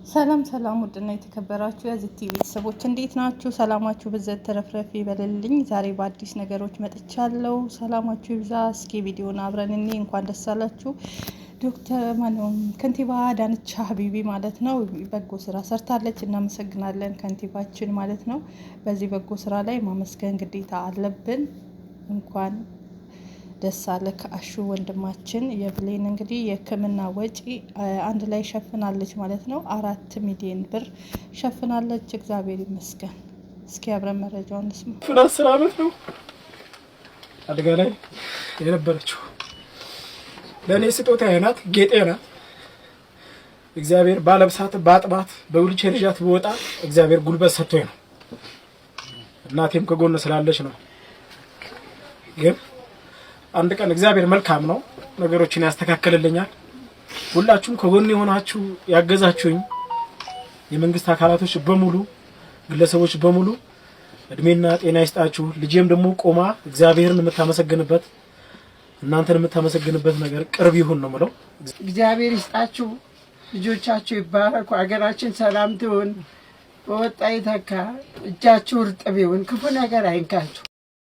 ሰላም ሰላም ውድና የተከበራችሁ የዚህ ቲቪ ቤተሰቦች እንዴት ናችሁ? ሰላማችሁ በዘት ተረፍረፍ ይበልልኝ። ዛሬ በአዲስ ነገሮች መጥቻለሁ። ሰላማችሁ ይብዛ። እስኪ ቪዲዮን አብረን እንኳን ደስ አላችሁ። ዶክተር ከንቲባ አዳነች አቤቤ ማለት ነው በጎ ስራ ሰርታለች። እናመሰግናለን ከንቲባችን ማለት ነው። በዚህ በጎ ስራ ላይ ማመስገን ግዴታ አለብን። እንኳን ደስ አለ ከአሹ ወንድማችን። የብሌን እንግዲህ የሕክምና ወጪ አንድ ላይ ሸፍናለች ማለት ነው። 4 ሚሊዮን ብር ሸፍናለች። እግዚአብሔር ይመስገን። እስኪ አብረን መረጃውን እንስማ። 10 ዓመት ነው አደጋ ላይ የነበረችው። ለኔ ስጦታ ናት፣ ጌጤ ናት። እግዚአብሔር ባለብሳት ባጥባት በዊልቸር ይዣት ብወጣ እግዚአብሔር ጉልበት ሰጥቶኝ ነው። እናቴም ከጎን ስላለች ነው። ግን አንድ ቀን እግዚአብሔር መልካም ነው፣ ነገሮችን ያስተካክልልኛል። ሁላችሁም ከጎን የሆናችሁ ያገዛችሁኝ የመንግስት አካላቶች በሙሉ ግለሰቦች በሙሉ እድሜና ጤና ይስጣችሁ። ልጄም ደግሞ ቆማ እግዚአብሔርን የምታመሰግንበት እናንተን የምታመሰግንበት ነገር ቅርብ ይሁን ነው ማለት። እግዚአብሔር ይስጣችሁ፣ ልጆቻችሁ ይባረኩ፣ አገራችን ሰላም ትሁን፣ በወጣ ይተካ፣ እጃችሁ እርጥብ ይሁን፣ ክፉ ነገር አይንካችሁ።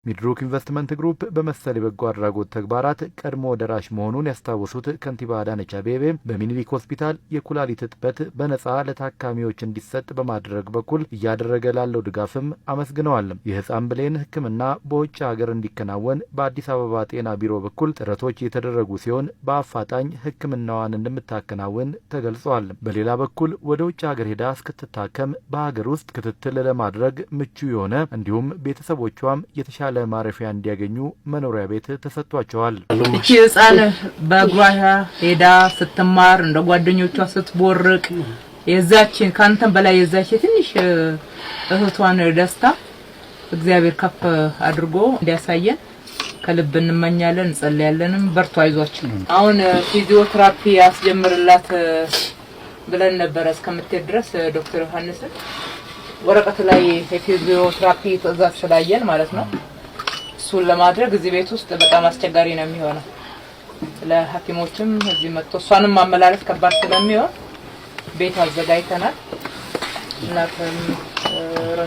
ሚድሮክ ኢንቨስትመንት ግሩፕ በመሰል የበጎ አድራጎት ተግባራት ቀድሞ ደራሽ መሆኑን ያስታወሱት ከንቲባ አዳነች አቤቤ በሚኒሊክ ሆስፒታል የኩላሊት እጥበት በነጻ ለታካሚዎች እንዲሰጥ በማድረግ በኩል እያደረገ ላለው ድጋፍም አመስግነዋል። የህፃን ብሌን ሕክምና በውጭ ሀገር እንዲከናወን በአዲስ አበባ ጤና ቢሮ በኩል ጥረቶች የተደረጉ ሲሆን በአፋጣኝ ሕክምናዋን እንደምታከናውን ተገልጿል። በሌላ በኩል ወደ ውጭ ሀገር ሄዳ እስክትታከም በሀገር ውስጥ ክትትል ለማድረግ ምቹ የሆነ እንዲሁም ቤተሰቦቿም የተሻለ ማረፊያ እንዲያገኙ መኖሪያ ቤት ተሰጥቷቸዋል። እቺ ህፃን በእግሯ ሄዳ ስትማር እንደ ጓደኞቿ ስትቦርቅ የዛችን ካንተም በላይ የዛች ትንሽ እህቷን ደስታ እግዚአብሔር ከፍ አድርጎ እንዲያሳየን ከልብ እንመኛለን፣ እንጸልያለንም። በርቱ፣ አይዟችሁ። አሁን ፊዚዮቴራፒ ያስጀምርላት ብለን ነበር እስከምትሄድ ድረስ ዶክተር ዮሐንስ ወረቀት ላይ የፊዚዮቴራፒ ትዕዛዝ ስላየን ማለት ነው እሱን ለማድረግ እዚህ ቤት ውስጥ በጣም አስቸጋሪ ነው የሚሆነው። ለሐኪሞችም እዚህ መጥቶ እሷንም ማመላለስ ከባድ ስለሚሆን ቤት አዘጋጅተናል። እናንተም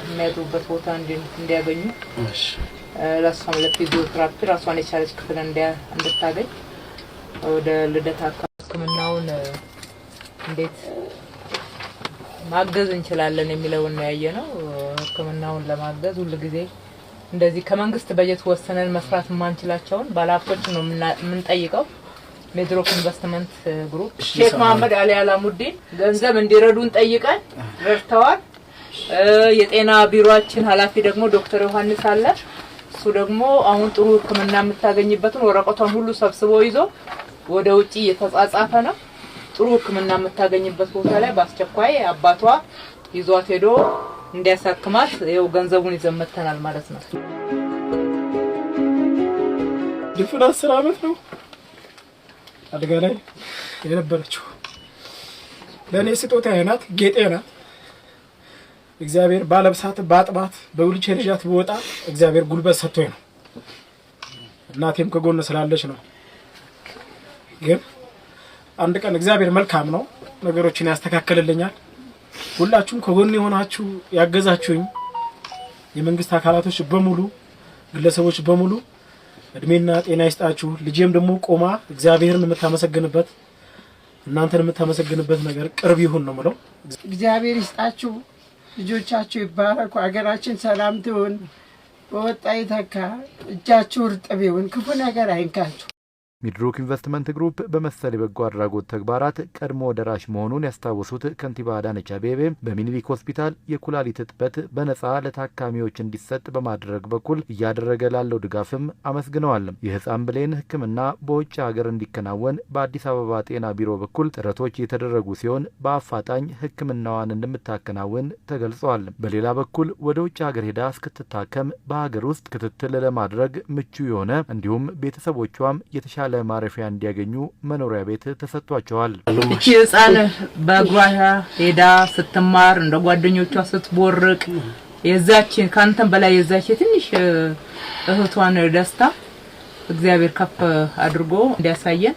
የሚያድሩበት ቦታ እንዲያገኙ ለእሷም ለፊዚዮቴራፒ ራሷን የቻለች ክፍል እንድታገኝ ወደ ልደታ ሕክምናውን እንዴት ማገዝ እንችላለን የሚለውን ያየነው። ሕክምናውን ለማገዝ ሁሉ ጊዜ እንደዚህ ከመንግስት በጀት ወሰነን መስራት ማንችላቸውን ባለሀብቶች ነው የምንጠይቀው። ሚድሮክ ኢንቨስትመንት ግሩፕ ሼክ መሐመድ አሊ አላሙዲን ገንዘብ እንዲረዱን ጠይቀን ረድተዋል። የጤና ቢሮአችን ኃላፊ ደግሞ ዶክተር ዮሐንስ አለ። እሱ ደግሞ አሁን ጥሩ ሕክምና የምታገኝበትን ወረቀቷን ሁሉ ሰብስቦ ይዞ ወደ ውጪ እየተጻጻፈ ነው። ጥሩ ሕክምና የምታገኝበት ቦታ ላይ በአስቸኳይ አባቷ ይዟት ሄዶ እንዲያሳክማት ይኸው ገንዘቡን ይዘመተናል ማለት ነው። ድፍን 10 ዓመት ነው አደጋ ላይ የነበረችው። ለኔ ስጦታ ናት፣ ጌጤ ናት። እግዚአብሔር ባለብሳት ባጥባት በዊልቸር ይዣት ብወጣ እግዚአብሔር ጉልበት ሰጥቶኝ ነው። እናቴም ከጎን ስላለች ነው። ግን አንድ ቀን እግዚአብሔር መልካም ነው፣ ነገሮችን ያስተካክልልኛል። ሁላችሁም ከጎን የሆናችሁ ያገዛችሁኝ የመንግስት አካላቶች በሙሉ ግለሰቦች በሙሉ እድሜና ጤና ይስጣችሁ። ልጄም ደግሞ ቆማ እግዚአብሔርን የምታመሰግንበት እናንተን የምታመሰግንበት ነገር ቅርብ ይሁን ነው ማለት። እግዚአብሔር ይስጣችሁ፣ ልጆቻችሁ ይባረኩ፣ አገራችን ሰላም ትሁን፣ በወጣ ይተካ፣ እጃችሁ እርጥብ ይሁን፣ ክፉ ነገር አይንካችሁ። ሚድሮክ ኢንቨስትመንት ግሩፕ በመሰል የበጎ አድራጎት ተግባራት ቀድሞ ደራሽ መሆኑን ያስታወሱት ከንቲባ አዳነች አቤቤ በሚኒሊክ ሆስፒታል የኩላሊት እጥበት በነጻ ለታካሚዎች እንዲሰጥ በማድረግ በኩል እያደረገ ላለው ድጋፍም አመስግነዋል። የህፃን ብሌን ሕክምና በውጭ ሀገር እንዲከናወን በአዲስ አበባ ጤና ቢሮ በኩል ጥረቶች የተደረጉ ሲሆን በአፋጣኝ ሕክምናዋን እንደምታከናውን ተገልጿል። በሌላ በኩል ወደ ውጭ ሀገር ሄዳ እስክትታከም በሀገር ውስጥ ክትትል ለማድረግ ምቹ የሆነ እንዲሁም ቤተሰቦቿም የተሻለ ማረፊያ እንዲያገኙ መኖሪያ ቤት ተሰጥቷቸዋል። እቺ ህፃን በእግሯ ሄዳ ስትማር እንደ ጓደኞቿ ስትቦርቅ የዛችን ካንተም በላይ የዛች ትንሽ እህቷን ደስታ እግዚአብሔር ከፍ አድርጎ እንዲያሳየን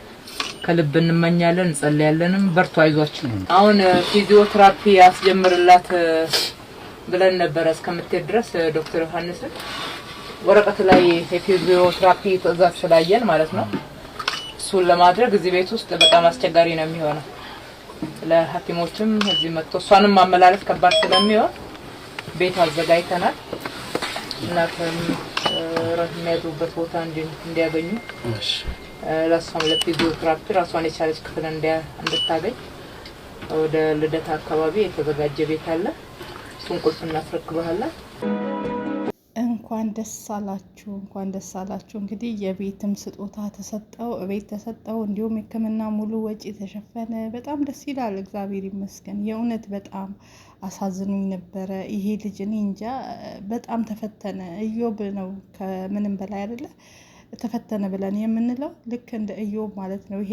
ከልብ እንመኛለን እንጸልያለንም። በርቱ አይዟችሁ። አሁን ፊዚዮቴራፒ ያስጀምርላት ብለን ነበር እስከምትሄድ ድረስ ዶክተር ዮሐንስ ወረቀት ላይ የፊዚዮቴራፒ ትዕዛዝ ስላየን ማለት ነው እሱን ለማድረግ እዚህ ቤት ውስጥ በጣም አስቸጋሪ ነው የሚሆነው ለሐኪሞችም እዚህ መጥቶ እሷንም ማመላለስ ከባድ ስለሚሆን ቤት አዘጋጅተናል። እናንተም የሚያድሩበት ቦታ እንዲያገኙ ለሷም ለፊዚዮቴራፒ ራሷን የቻለች ክፍል እንድታገኝ ወደ ልደታ አካባቢ የተዘጋጀ ቤት አለ። እሱን ቁልፍ እናስረክብሃለን። እንኳን ደስ አላችሁ። እንግዲህ የቤትም ስጦታ ተሰጠው፣ ቤት ተሰጠው፣ እንዲሁም ሕክምና ሙሉ ወጪ ተሸፈነ። በጣም ደስ ይላል። እግዚአብሔር ይመስገን። የእውነት በጣም አሳዝኑኝ ነበረ ይሄ ልጅ። እኔ እንጃ በጣም ተፈተነ። ኢዮብ ነው ከምንም በላይ አይደለ ተፈተነ ብለን የምንለው ልክ እንደ ኢዮብ ማለት ነው። ይሄ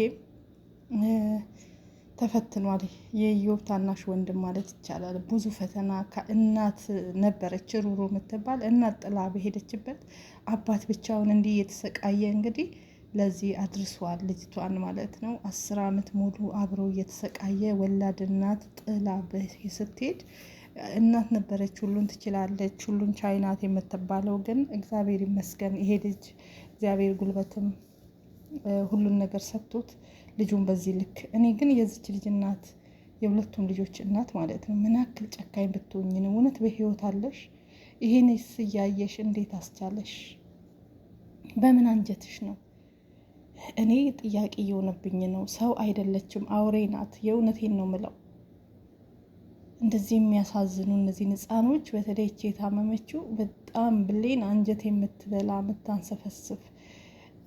ተፈትኗል። የኢዮብ ታናሽ ወንድም ማለት ይቻላል። ብዙ ፈተና ከእናት ነበረች ሩሩ የምትባል እናት ጥላ በሄደችበት አባት ብቻውን እንዲህ እየተሰቃየ እንግዲህ ለዚህ አድርሷል ልጅቷን ማለት ነው። 10 ዓመት ሙሉ አብሮ እየተሰቃየ ወላድ እናት ጥላ ስትሄድ እናት ነበረች ሁሉን ትችላለች ሁሉን ቻይናት የምትባለው ግን እግዚአብሔር ይመስገን ይሄ ልጅ እግዚአብሔር ጉልበትም ሁሉን ነገር ሰጥቶት ልጁን በዚህ ልክ እኔ ግን የዚች ልጅ እናት የሁለቱም ልጆች እናት ማለት ነው ምን ያክል ጨካኝ ብትሆኝ ነው እውነት በህይወት አለሽ? ይሄንስ ያያየሽ እንዴት አስቻለሽ? በምን አንጀትሽ ነው? እኔ ጥያቄ የሆነብኝ ነው። ሰው አይደለችም አውሬ ናት። የእውነቴን ነው ምለው። እንደዚህ የሚያሳዝኑ እነዚህ ህፃኖች በተለይ የታመመችው በጣም ብሌን አንጀት የምትበላ የምታንሰፈስፍ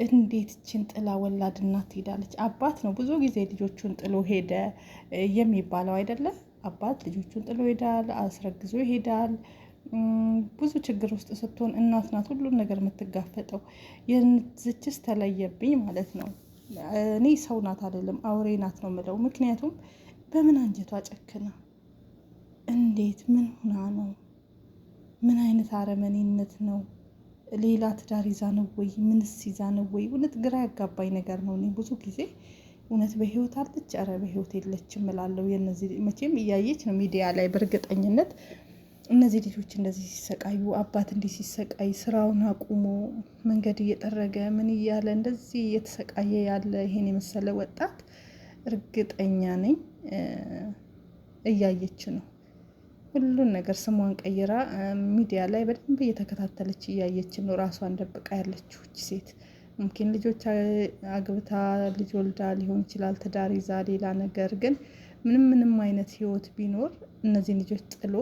እንዴት እችን ጥላ ወላድ እናት ትሄዳለች? አባት ነው ብዙ ጊዜ ልጆቹን ጥሎ ሄደ የሚባለው አይደለ? አባት ልጆቹን ጥሎ ሄዳል፣ አስረግዞ ይሄዳል። ብዙ ችግር ውስጥ ስትሆን እናት ናት ሁሉን ነገር የምትጋፈጠው። የዝችስ ተለየብኝ ማለት ነው። እኔ ሰው ናት አይደለም አውሬ ናት ነው ምለው። ምክንያቱም በምን አንጀቷ ጨክና እንዴት ምን ሆና ነው? ምን አይነት አረመኔነት ነው? ሌላ ትዳር ይዛ ነው ወይ? ምንስ ይዛ ነው ወይ? እውነት ግራ ያጋባኝ ነገር ነው። እኔ ብዙ ጊዜ እውነት በህይወት አለች ኧረ በህይወት የለችም እላለሁ። የነዚህ መቼም እያየች ነው ሚዲያ ላይ በእርግጠኝነት እነዚህ ልጆች እንደዚህ ሲሰቃዩ አባት እንዲህ ሲሰቃይ ስራውን አቁሞ መንገድ እየጠረገ ምን እያለ እንደዚህ እየተሰቃየ ያለ ይሄን የመሰለ ወጣት እርግጠኛ ነኝ እያየች ነው ሁሉን ነገር። ስሟን ቀይራ ሚዲያ ላይ በደንብ እየተከታተለች እያየች ነው ራሷን ደብቃ ያለችው ሴት። ሙምኪን ልጆች አግብታ ልጅ ወልዳ ሊሆን ይችላል ትዳር ይዛ ሌላ ነገር ግን ምንም አይነት ህይወት ቢኖር እነዚህ ልጆች ጥሎ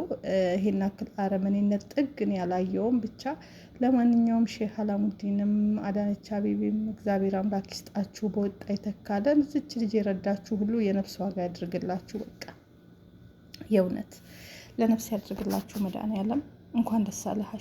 ይሄን አክል አረመኔነት ጥግን ያላየውም። ብቻ ለማንኛውም ሼህ አላሙዲንም አዳነች አቤቤም እግዚአብሔር አምላክ ይስጣችሁ በወጣ ይተካለን። እዚች ልጅ የረዳችሁ ሁሉ የነፍስ ዋጋ ያድርግላችሁ። በቃ የእውነት ለነፍስ ያድርግላችሁ። መድኃኒዓለም እንኳን ደስ አለህ።